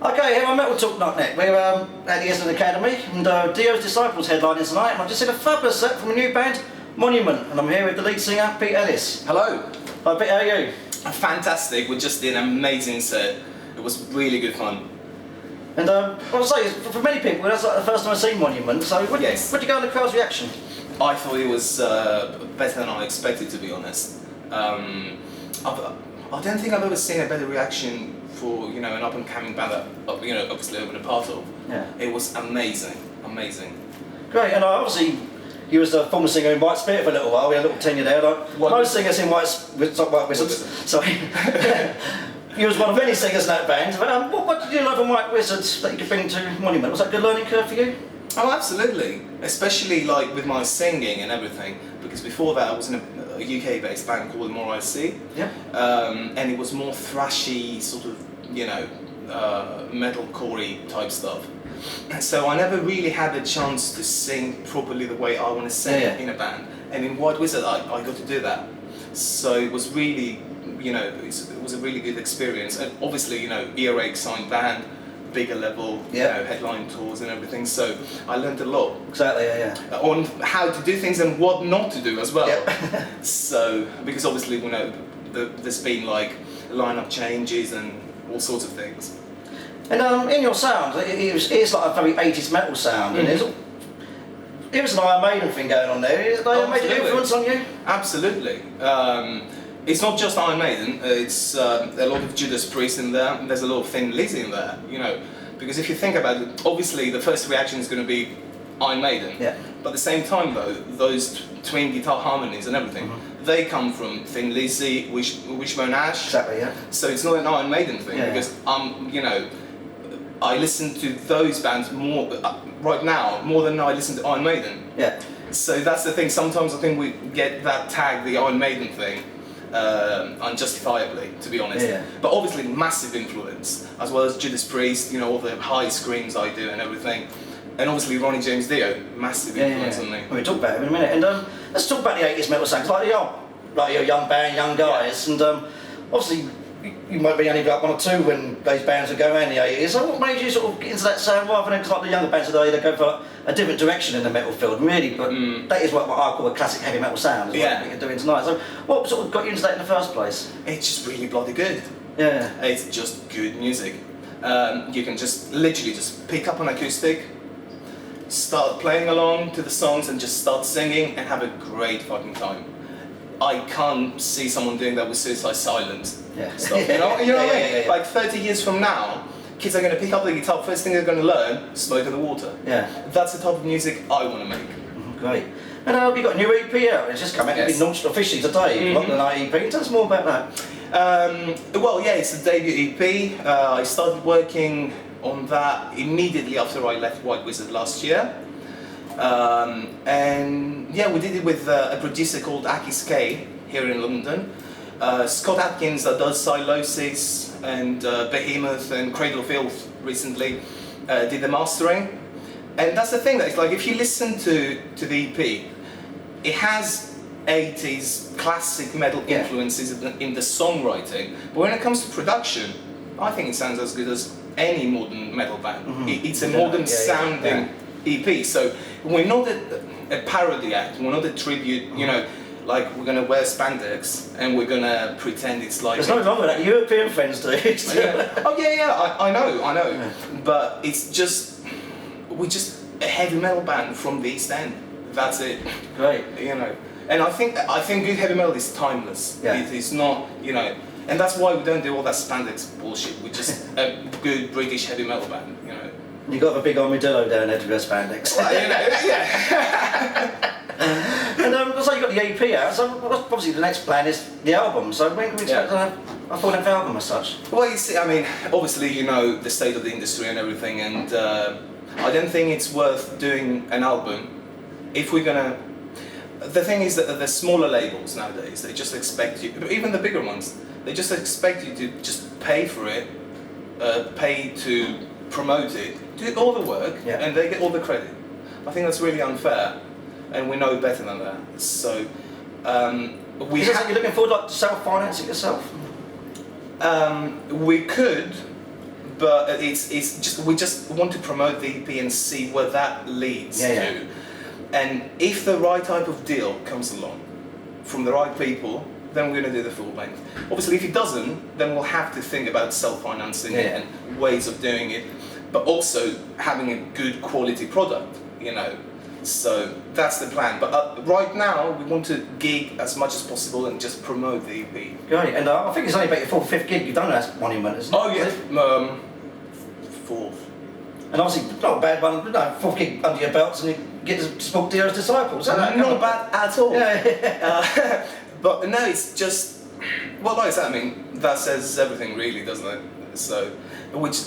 Okay, here on Metal Talk Net. We're at the Essendon Academy and Dio's Disciples headlining tonight, and I've just seen a fabulous set from a new band, Monument, and I'm here with the lead singer, Pete Ellis. Hello. Hi Pete, how are you? Fantastic, we just did an amazing set. It was really good fun. And I'll say, for many people, that's like the first time I've seen Monument, so what did you go on the crowd's reaction? I thought it was better than I expected, to be honest. I don't think I've ever seen a better reaction for an up and coming band that obviously I've been a part of. Yeah. It was amazing. Great, and obviously you was the former singer in White Spirit for a little while. We had a little tenure there. Like most singers in White Wizards. Sorry. You was one of many singers in that band. But what did you love in White Wizards that you could bring to Monument? Was that a good learning curve for you? Oh, absolutely. Especially like with my singing and everything, because before that I was in a UK-based band called More IC. Yeah. And it was more thrashy, sort of, metalcore-y type stuff. So I never really had the chance to sing properly the way I want to sing in a band. And in White Wizard, I got to do that. So it was really, it was a really good experience. And obviously, earache signed band, bigger level, headline tours and everything. So I learned a lot. Exactly, on how to do things and what not to do as well. Yep. So, because obviously, there's been like lineup changes and all sorts of things. And in your sound, it's like a very 80s metal sound, and it was an Iron Maiden thing going on there. Is Iron Maiden influence on you? Absolutely. It's not just Iron Maiden, it's a lot of Judas Priest in there, and there's a lot of Thin Lizzy in there, because if you think about it, obviously the first reaction is going to be Iron Maiden, but at the same time though, those twin guitar harmonies and everything, they come from Thin Lizzy, Wishbone Ash. Exactly, yeah. So it's not an Iron Maiden thing, because I listen to those bands more right now more than I listen to Iron Maiden. Yeah. So that's the thing. Sometimes I think we get that tag, the Iron Maiden thing, unjustifiably, to be honest. Yeah. But obviously, massive influence, as well as Judas Priest. All the high screams I do and everything, and obviously Ronnie James Dio, massive influence on me. We'll talk about it in a minute. And let's talk about the 80s metal sounds. Like you're a young band, young guys, and obviously. You might be only about one or two when those bands would go around the 80s. So what made you sort of get into that sound rather than, because like the younger bands today, they go for a different direction in the metal field, really, but that is what I call a classic heavy metal sound, is what you're doing tonight. So what sort of got you into that in the first place? It's just really bloody good. Yeah. It's just good music. You can just literally just pick up an acoustic, start playing along to the songs and just start singing and have a great fucking time. I can't see someone doing that with Suicide Silence stuff, you know what I mean? Like 30 years from now, kids are going to pick up the guitar, first thing they're going to learn, Smoke in the Water. Yeah. That's the type of music I want to make. Great. And you've got a new EP out, it's just come out, it's been launched officially today, not an EP. Tell us more about that. It's a debut EP. I started working on that immediately after I left White Wizard last year. We did it with a producer called Akis K here in London. Scott Atkins that does Silosis and Behemoth and Cradle of Filth recently did the mastering. And that's the thing, that it's like if you listen to the EP, it has 80s classic metal influences in the songwriting, but when it comes to production, I think it sounds as good as any modern metal band. It's a modern sounding EP, so we're not a parody act, we're not a tribute, like we're going to wear spandex and we're going to pretend it's like... There's no wrong with that, European friends do. I know, but it's just, we're just a heavy metal band from the East End, that's it. Great. And I think good heavy metal is timeless. It's not, and that's why we don't do all that spandex bullshit, we're just a good British heavy metal band, You got a big armadillo down there to dress spandex. And so you got the EP out, so obviously the next plan is the album, so when can we expect to have a full-length album as such? Well, you see, obviously the state of the industry and everything, and I don't think it's worth doing an album if we're gonna... The thing is that the smaller labels nowadays, they just expect you, even the bigger ones, they just expect you to just pay for it, pay to promote it, do all the work, and they get all the credit. I think that's really unfair, and we know better than that. So you're looking forward to self-financing yourself? We could, but it's just we just want to promote the EP and see where that leads to. And if the right type of deal comes along from the right people, then we're going to do the full length. Obviously, if it doesn't, then we'll have to think about self-financing it and ways of doing it, but also having a good quality product, you know. So that's the plan. But right now, we want to gig as much as possible and just promote the EP. Great, and I think it's only about your fourth, fifth gig you've done as Monument, isn't it? Oh yeah, fourth. And obviously, not a bad one, no, fourth gig under your belts and you get to support Dearest Disciples. Not bad at all. Yeah. But no, it's just, well, like I said, I mean, that says everything really, doesn't it? So, which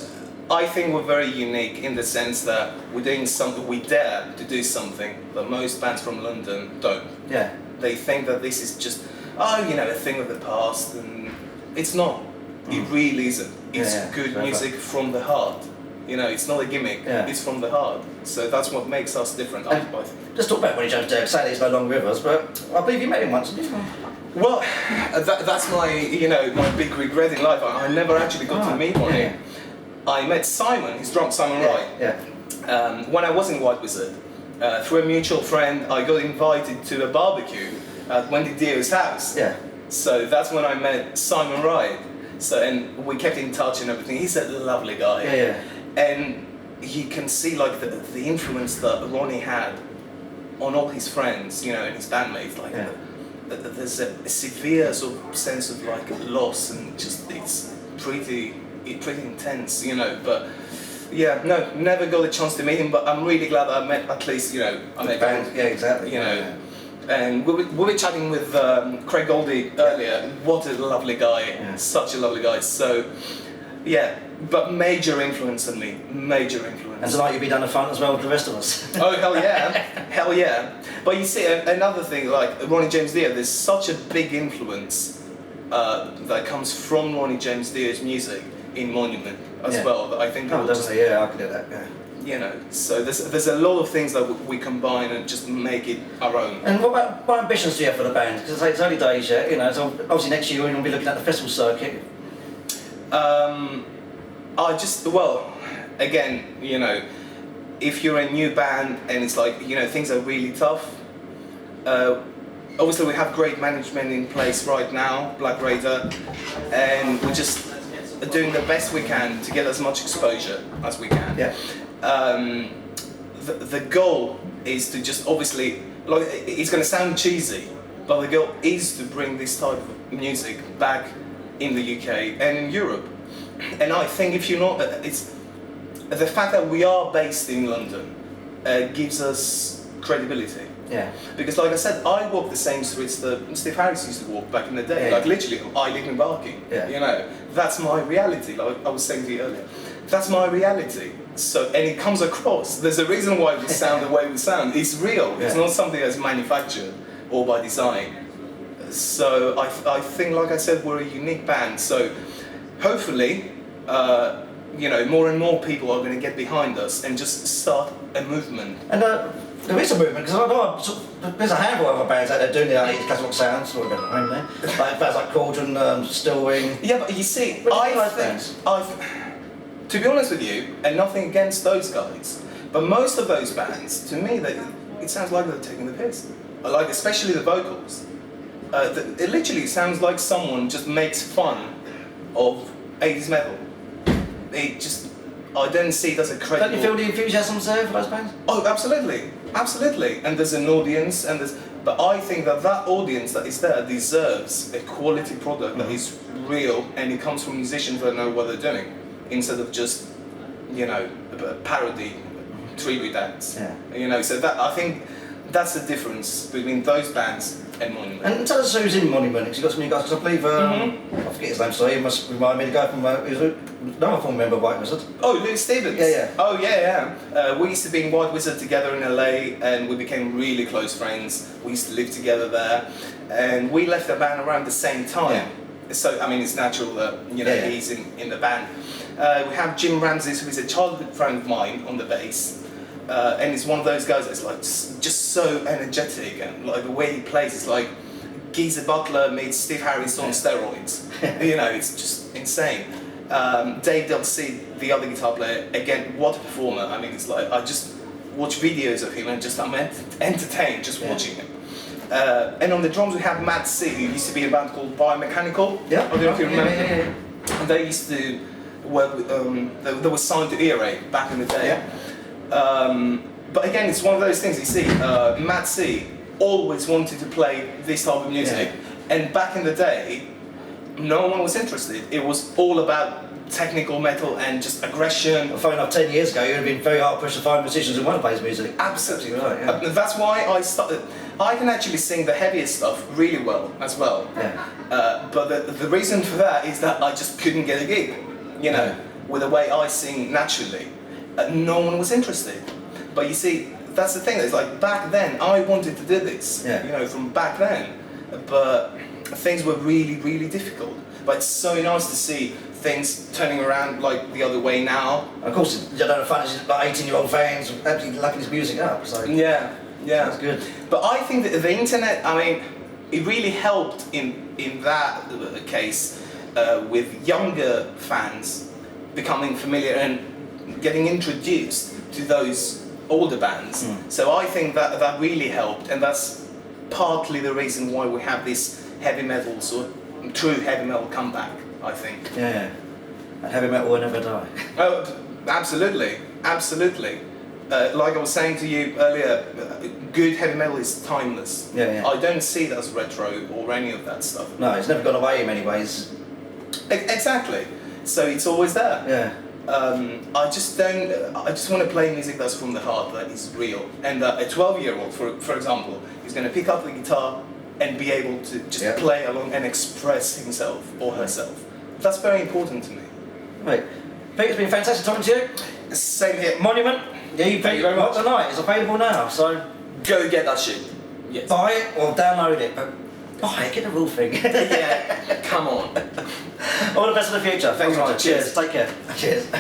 I think we're very unique in the sense that we're doing something, we dare to do something that most bands from London don't. Yeah. They think that this is just, oh, you know, a thing of the past, and it's not. It really isn't. It's good music from the heart. You know, it's not a gimmick, it's from the heart. So that's what makes us different, I think. Just talk about Ronnie James Dio, say he's no longer with us, but I believe you met him once, didn't you? Well, that's my, you know, my big regret in life. I never actually got to meet Ronnie. I met Simon, his drummer Simon Wright, when I was in White Wizard. Through a mutual friend, I got invited to a barbecue at Wendy Dio's house. Yeah. So that's when I met Simon Wright. So, and we kept in touch and everything. He's a lovely guy. Yeah. And you can see like the influence that Ronnie had on all his friends, you know, and his bandmates. Like there's a severe sort of sense of like loss, and just it's pretty intense, you know. But yeah, no, never got a chance to meet him. But I'm really glad that I met at least, you know, I met band. Yeah, exactly. You know. And we were chatting with Craig Goldie earlier. What a lovely guy, such a lovely guy. So, yeah, but major influence on me, major influence. And tonight you'll be down the front as well with the rest of us. Oh, hell yeah, hell yeah. But you see, another thing, like Ronnie James Dio, there's such a big influence that comes from Ronnie James Dio's music in Monument as well, that I think I can do that, You know, so there's a lot of things that we combine and just make it our own. And what ambitions do you have for the band? Because it's early days yet, you know, so obviously next year we're going to be looking at the festival circuit. Again, you know, if you're a new band and it's like, you know, things are really tough, obviously we have great management in place right now, Black Raider, and we're just doing the best we can to get as much exposure as we can. Yeah. The goal is to just obviously, like, it's going to sound cheesy, but the goal is to bring this type of music back in the UK and in Europe. And I think if you're not, it's the fact that we are based in London gives us credibility. Yeah. Because like I said, I walk the same streets that Steve Harris used to walk back in the day. Like literally, I live in Barking. You know, that's my reality. Like I was saying to you earlier, that's my reality. So, and it comes across. There's a reason why we sound the way we sound. It's real. It's not something that's manufactured or by design. So I think, like I said, we're a unique band. So hopefully, you know, more and more people are going to get behind us and just start a movement. And there is a movement, because I know there's a handful of other bands out there doing the 80s classic rock sounds, sort of name there. Like bands like Cauldron, Stillwing. Yeah, but you see, to be honest with you, and nothing against those guys, but most of those bands, to me, it sounds like they're taking the piss. Like, especially the vocals. It literally sounds like someone just makes fun of 80s metal. It just, I don't see it as a credible... Don't you feel the enthusiasm there for those bands? Oh, absolutely, absolutely. And there's an audience, but I think that audience that is there deserves a quality product that is real, and it comes from musicians that know what they're doing, instead of just, you know, a parody tribute acts. You know, so that, I think that's the difference between those bands and Monument. And tell us who's in Monument, because you've got some new guys, because I believe, I forget his name, sorry, you must remind me, the guy from, another former member of White Wizard. Oh, Louis Stevens. Yeah. Oh, yeah. We used to be in White Wizard together in LA, and we became really close friends. We used to live together there, and we left the band around the same time. So, I mean, it's natural that, you know, he's in the band. We have Jim Ramsey, who is a childhood friend of mine, on the bass. And he's one of those guys that's like just so energetic, and like the way he plays is like Geezer Butler meets Steve Harris on steroids. You know, it's just insane. Dave Del Cid the other guitar player, again, what a performer. I mean, it's like, I just watch videos of him and just, I'm entertained just watching him. And on the drums we have Matt C, who used to be in a band called Biomechanical. Yeah. I don't know if you remember. Yeah. And they used to work with, they were signed to ERA back in the day. Yeah. But again, it's one of those things, you see, Matt C always wanted to play this type of music. And back in the day, no one was interested. It was all about technical metal and just aggression. Well, funny enough, 10 years ago, you would have been very hard pushed to find musicians who want to play his music. Absolutely right, yeah. That's why I started. I can actually sing the heaviest stuff really well as well. Yeah. But the reason for that is that I just couldn't get a gig, you know, with the way I sing naturally. No one was interested. But you see, that's the thing. It's like back then I wanted to do this, you know, from back then. But things were really, really difficult. But it's so nice to see things turning around like the other way now. And of course, you know, the fun is like 18-year-old fans absolutely lucking his music up. So Yeah. that's good. But I think that the internet, I mean, it really helped in that case with younger fans becoming familiar and getting introduced to those older bands. So I think that that really helped, and that's partly the reason why we have this heavy metal, sort of true heavy metal comeback, I think. Yeah. And heavy metal will never die. Oh, absolutely, absolutely. Like I was saying to you earlier, good heavy metal is timeless. Yeah. I don't see it as retro or any of that stuff. No, it's never gone away in many ways. Exactly. So it's always there. Yeah. I just want to play music that's from the heart, that is real. And a 12-year-old, for example, is going to pick up the guitar and be able to just play along and express himself or herself. That's very important to me. Right. Pete, it's been fantastic talking to you. Same here. Monument. Yeah, Thank you very much. Tonight it's available now, so Go get that shit. Yes. buy it or download it, but buy it, get the real thing. Yeah, come on. All the best for the future. Thanks All very right, much. cheers. Cheers. Take care. Cheers.